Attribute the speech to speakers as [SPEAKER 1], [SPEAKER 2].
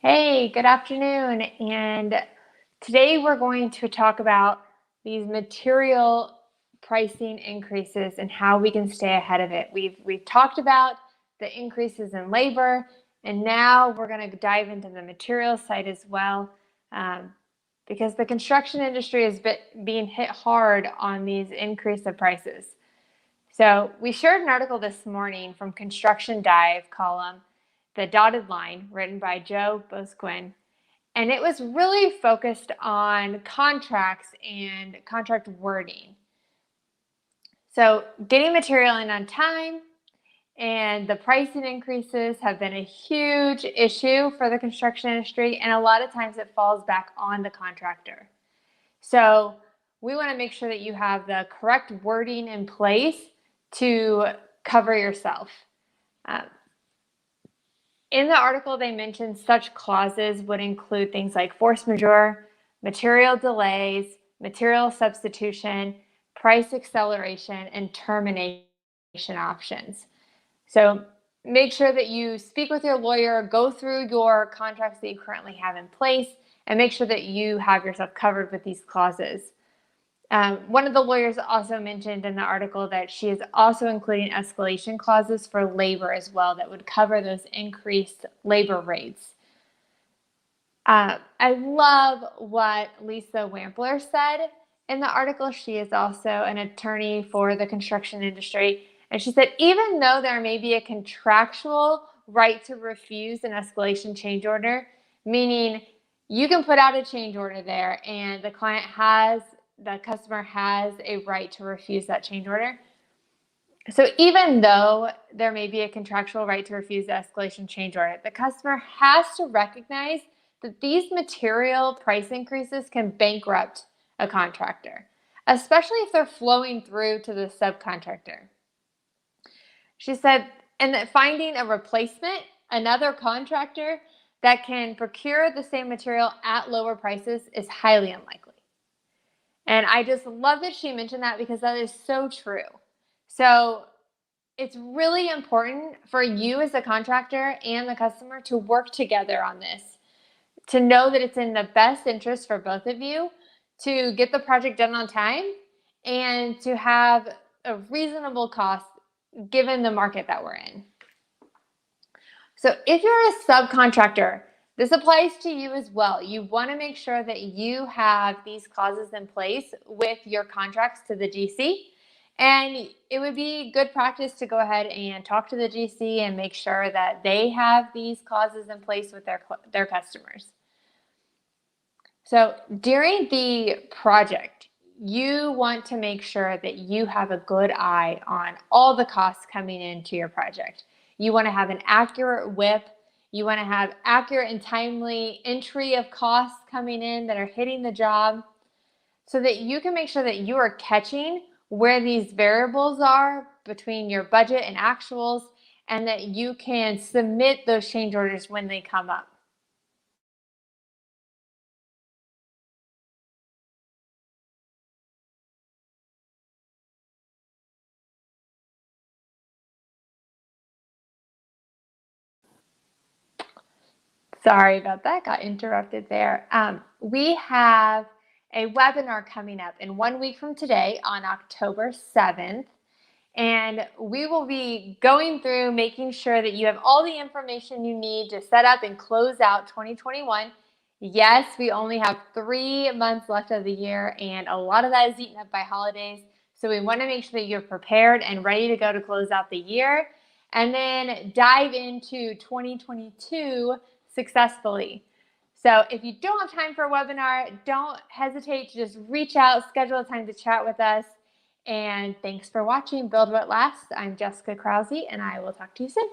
[SPEAKER 1] Hey, good afternoon. And today we're going to talk about these material pricing increases and how we can stay ahead of it. We've talked about the increases in labor, and now we're going to dive into the material side as well, because the construction industry is being hit hard on these increase of prices. So we shared an article this morning from Construction Dive column, The Dotted Line, written by Joe Bosquin. And it was really focused on contracts and contract wording. So getting material in on time and the pricing increases have been a huge issue for the construction industry, and a lot of times it falls back on the contractor. So we want to make sure that you have the correct wording in place to cover yourself. In the article, they mentioned such clauses would include things like force majeure, material delays, material substitution, price acceleration, and termination options. So make sure that you speak with your lawyer, go through your contracts that you currently have in place, and make sure that you have yourself covered with these clauses. One of the lawyers also mentioned in the article that she is also including escalation clauses for labor as well that would cover those increased labor rates. I love what Lisa Wampler said in the article. She is also an attorney for the construction industry. And she said, even though there may be a contractual right to refuse an escalation change order, meaning you can put out a change order there and the customer has a right to refuse that change order. So even though there may be a contractual right to refuse the escalation change order, the customer has to recognize that these material price increases can bankrupt a contractor, especially if they're flowing through to the subcontractor. She said, and that finding a replacement, another contractor that can procure the same material at lower prices, is highly unlikely. And I just love that she mentioned that, because that is so true. So it's really important for you as a contractor and the customer to work together on this, to know that it's in the best interest for both of you to get the project done on time and to have a reasonable cost given the market that we're in. So if you're a subcontractor, this applies to you as well. You want to make sure that you have these clauses in place with your contracts to the GC. And it would be good practice to go ahead and talk to the GC and make sure that they have these clauses in place with their customers. So during the project, you want to make sure that you have a good eye on all the costs coming into your project. You want to have an accurate WIP. You want to have accurate and timely entry of costs coming in that are hitting the job, so that you can make sure that you are catching where these variables are between your budget and actuals, and that you can submit those change orders when they come up. Sorry about that, got interrupted there. We have a webinar coming up in 1 week from today on October 7th. And we will be going through making sure that you have all the information you need to set up and close out 2021. Yes, we only have 3 months left of the year, and a lot of that is eaten up by holidays. So we want to make sure that you're prepared and ready to go to close out the year, and then dive into 2022 successfully. So if you don't have time for a webinar, don't hesitate to just reach out, schedule a time to chat with us. And thanks for watching Build What Lasts. I'm Jessica Krause, and I will talk to you soon.